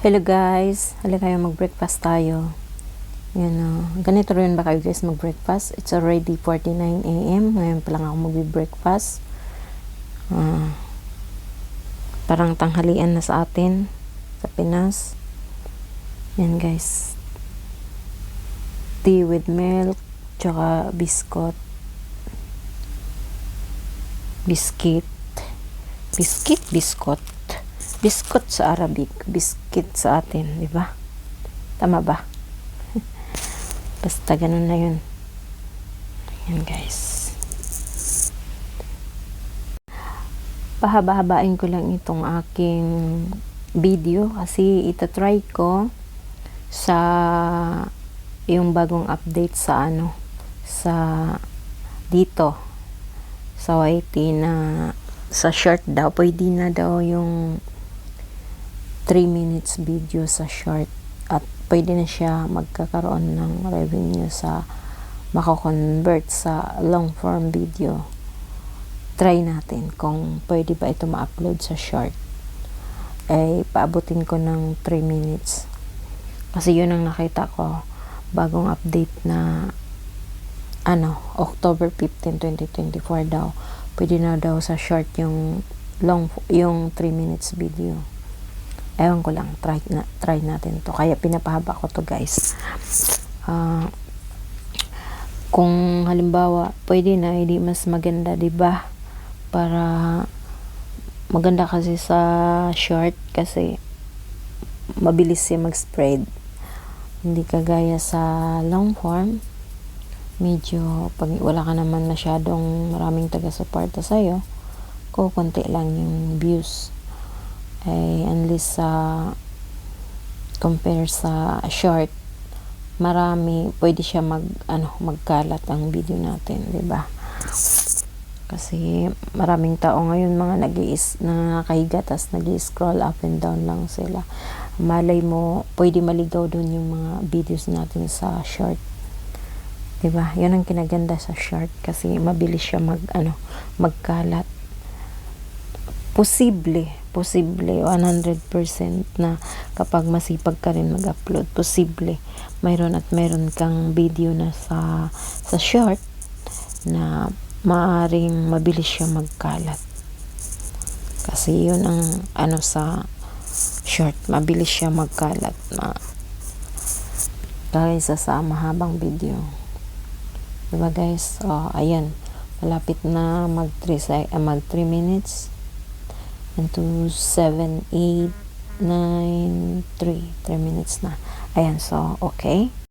Hello guys, halika kayo mag-breakfast tayo. Yan ganito rin ba kayo guys mag-breakfast? It's already 49 AM. Ngayon pa lang ako mag-breakfast. Parang tanghalian na sa atin sa Pinas. Yan guys. Tea with milk, tsaka biscuit. Biscuit. Biscuit sa Arabic, biscuit sa atin, di ba? Tama ba? Basta ganun na yun. Yan guys. Pahaba-habain ko lang itong aking video kasi itatry ko sa yung bagong update sa sa dito sa YT na sa short daw. Pwede na daw yung 3 minutes video sa short at pwede na siya magkakaroon ng revenue sa mako-convert sa long form video. Try natin kung pwede ba ito ma-upload sa short. Paabutin ko ng 3 minutes kasi yun ang nakita ko bagong update na October 15, 2024 daw. Pwede na daw sa short yung 3 minutes video. Ewan ko lang, try natin to. Kaya pinapahaba ko to guys. Kung halimbawa, pwede na, hindi mas maganda, diba? Para maganda kasi sa short kasi mabilis siya mag-spread. Hindi kagaya sa long form. Medyo, pag wala ka naman masyadong maraming taga-suporta sa'yo, konti lang yung views. Unless compare sa short, marami, pwede siya magkalat ang video natin, di ba? Kasi maraming tao ngayon mga nakakahiga tas nag-scroll up and down lang sila. Malay mo, pwede maligaw doon yung mga videos natin sa short. Di ba? Yun ang kinaganda sa short kasi mabilis siya magkalat. Posible 100% na kapag masipag ka rin mag-upload, posible mayroon kang video na sa short na maaring mabilis siya magkalat. Kasi yun ang sa short, mabilis siya magkalat na kaysa sa mahabang video. Diba guys? Ayan, malapit na mag 3 minutes. 7, 8, 9, 3 minutes na. Ayan, so okay.